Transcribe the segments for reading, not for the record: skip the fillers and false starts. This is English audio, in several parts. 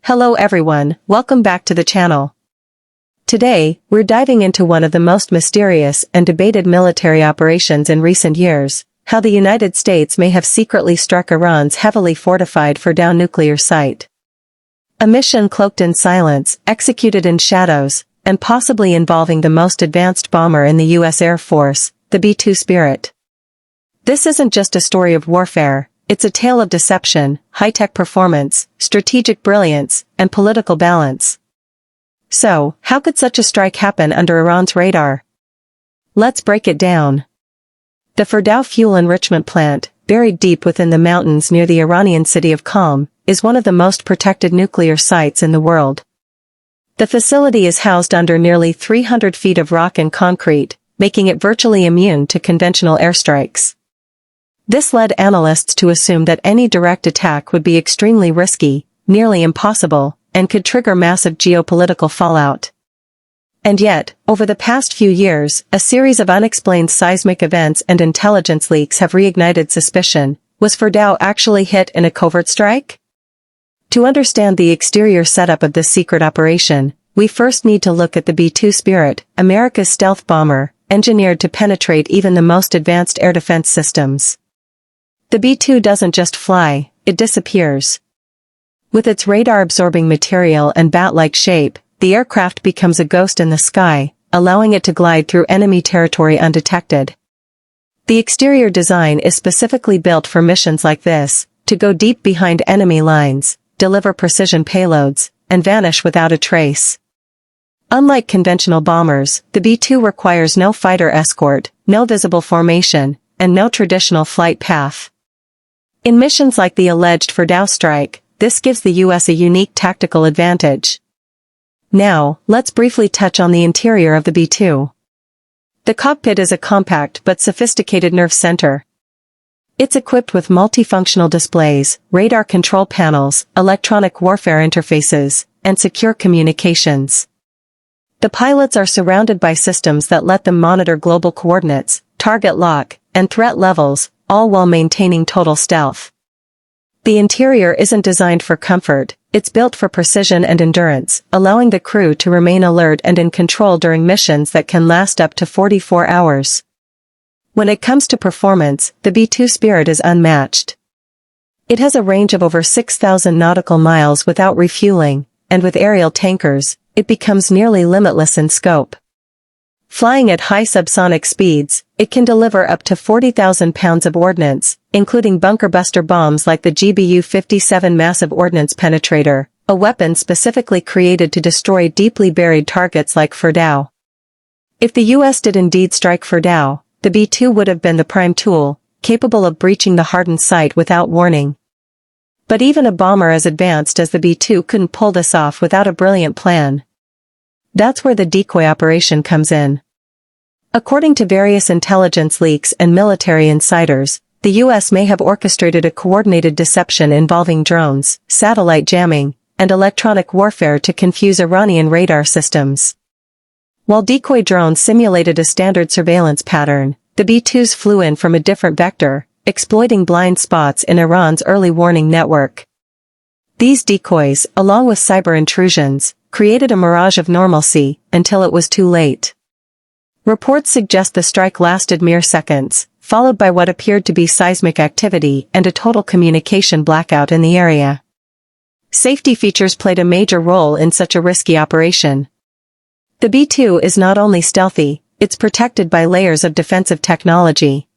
Hello everyone, welcome back to the channel. Today, we're diving into one of the most mysterious and debated military operations in recent years, how the United States may have secretly struck Iran's heavily fortified Fordow nuclear site. A mission cloaked in silence, executed in shadows, and possibly involving the most advanced bomber in the U.S. Air Force, the B-2 Spirit. This isn't just a story of warfare. It's a tale of deception, high-tech performance, strategic brilliance, and political balance. So, how could such a strike happen under Iran's radar? Let's break it down. The Fordow fuel enrichment plant, buried deep within the mountains near the Iranian city of Qom, is one of the most protected nuclear sites in the world. The facility is housed under nearly 300 feet of rock and concrete, making it virtually immune to conventional airstrikes. This led analysts to assume that any direct attack would be extremely risky, nearly impossible, and could trigger massive geopolitical fallout. And yet, over the past few years, a series of unexplained seismic events and intelligence leaks have reignited suspicion. Was Fordow actually hit in a covert strike? To understand the exterior setup of this secret operation, we first need to look at the B-2 Spirit, America's stealth bomber, engineered to penetrate even the most advanced air defense systems. The B-2 doesn't just fly, it disappears. With its radar-absorbing material and bat-like shape, the aircraft becomes a ghost in the sky, allowing it to glide through enemy territory undetected. The exterior design is specifically built for missions like this, to go deep behind enemy lines, deliver precision payloads, and vanish without a trace. Unlike conventional bombers, the B-2 requires no fighter escort, no visible formation, and no traditional flight path. In missions like the alleged Fordow strike, this gives the U.S. a unique tactical advantage. Now, let's briefly touch on the interior of the B-2. The cockpit is a compact but sophisticated nerve center. It's equipped with multifunctional displays, radar control panels, electronic warfare interfaces, and secure communications. The pilots are surrounded by systems that let them monitor global coordinates, target lock, and threat levels, all while maintaining total stealth. The interior isn't designed for comfort, it's built for precision and endurance, allowing the crew to remain alert and in control during missions that can last up to 44 hours. When it comes to performance, the B-2 Spirit is unmatched. It has a range of over 6,000 nautical miles without refueling, and with aerial tankers, it becomes nearly limitless in scope. Flying at high subsonic speeds, it can deliver up to 40,000 pounds of ordnance, including bunker-buster bombs like the GBU-57 Massive Ordnance Penetrator, a weapon specifically created to destroy deeply buried targets like Fordow. If the U.S. did indeed strike Fordow, the B-2 would have been the prime tool, capable of breaching the hardened site without warning. But even a bomber as advanced as the B-2 couldn't pull this off without a brilliant plan. That's where the decoy operation comes in. According to various intelligence leaks and military insiders, the U.S. may have orchestrated a coordinated deception involving drones, satellite jamming, and electronic warfare to confuse Iranian radar systems. While decoy drones simulated a standard surveillance pattern, the B-2s flew in from a different vector, exploiting blind spots in Iran's early warning network. These decoys, along with cyber intrusions, created a mirage of normalcy until it was too late. Reports suggest the strike lasted mere seconds, followed by what appeared to be seismic activity and a total communication blackout in the area. Safety features played a major role in such a risky operation. The B-2 is not only stealthy, it's protected by layers of defensive technology.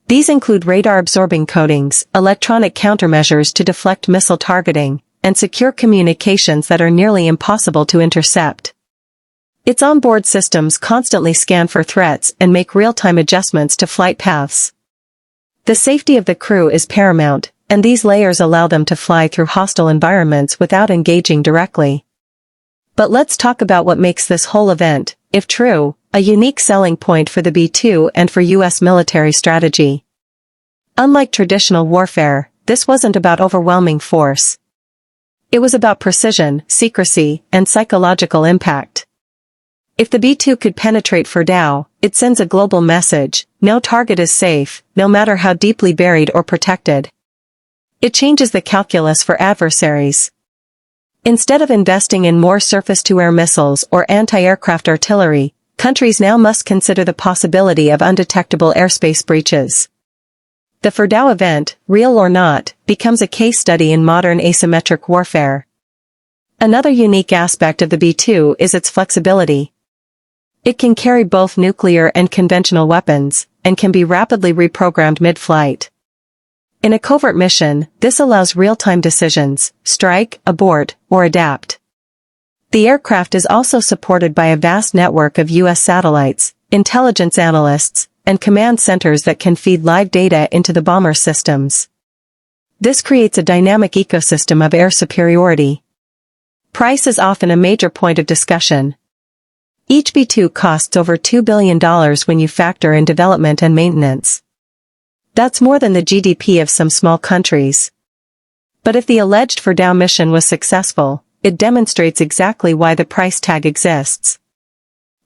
These include radar-absorbing coatings, electronic countermeasures to deflect missile targeting, and secure communications that are nearly impossible to intercept. Its onboard systems constantly scan for threats and make real-time adjustments to flight paths. The safety of the crew is paramount, and these layers allow them to fly through hostile environments without engaging directly. But let's talk about what makes this whole event, if true, a unique selling point for the B-2 and for U.S. military strategy. Unlike traditional warfare, this wasn't about overwhelming force. It was about precision, secrecy, and psychological impact. If the B-2 could penetrate Fordow, it sends a global message: no target is safe, no matter how deeply buried or protected. It changes the calculus for adversaries. Instead of investing in more surface-to-air missiles or anti-aircraft artillery, countries now must consider the possibility of undetectable airspace breaches. The Fordow event, real or not, becomes a case study in modern asymmetric warfare. Another unique aspect of the B-2 is its flexibility. It can carry both nuclear and conventional weapons, and can be rapidly reprogrammed mid-flight. In a covert mission, this allows real-time decisions: strike, abort, or adapt. The aircraft is also supported by a vast network of U.S. satellites, intelligence analysts, and command centers that can feed live data into the bomber systems. This creates a dynamic ecosystem of air superiority. Price is often a major point of discussion. Each B-2 costs over $2 billion when you factor in development and maintenance. That's more than the GDP of some small countries. But if the alleged Fordow mission was successful, it demonstrates exactly why the price tag exists.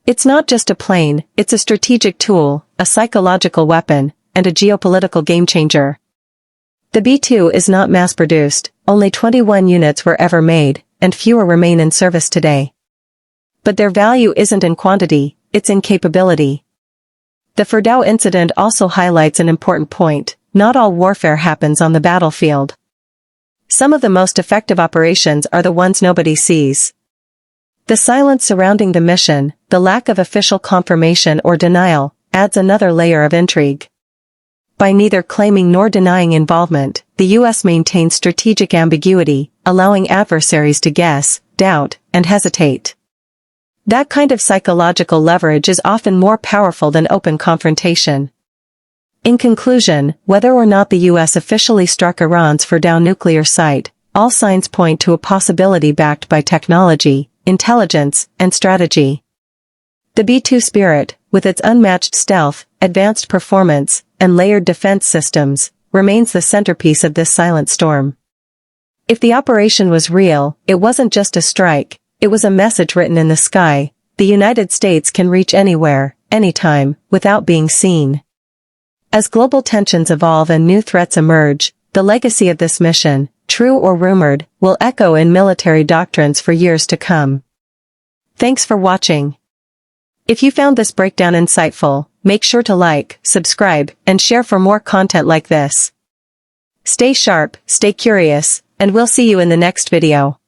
It's not just a plane, it's a strategic tool, a psychological weapon, and a geopolitical game-changer. The B-2 is not mass-produced, only 21 units were ever made, and fewer remain in service today. But their value isn't in quantity, it's in capability. The Fordow incident also highlights an important point: not all warfare happens on the battlefield. Some of the most effective operations are the ones nobody sees. The silence surrounding the mission, the lack of official confirmation or denial, adds another layer of intrigue. By neither claiming nor denying involvement, the U.S. maintains strategic ambiguity, allowing adversaries to guess, doubt, and hesitate. That kind of psychological leverage is often more powerful than open confrontation. In conclusion, whether or not the U.S. officially struck Iran's Fordow nuclear site, all signs point to a possibility backed by technology, intelligence, and strategy. The B-2 Spirit, with its unmatched stealth, advanced performance, and layered defense systems, remains the centerpiece of this silent storm. If the operation was real, it wasn't just a strike, it was a message written in the sky: the United States can reach anywhere, anytime, without being seen. As global tensions evolve and new threats emerge, the legacy of this mission, true or rumored, will echo in military doctrines for years to come. Thanks for watching. If you found this breakdown insightful, make sure to like, subscribe, and share for more content like this. Stay sharp, stay curious, and we'll see you in the next video.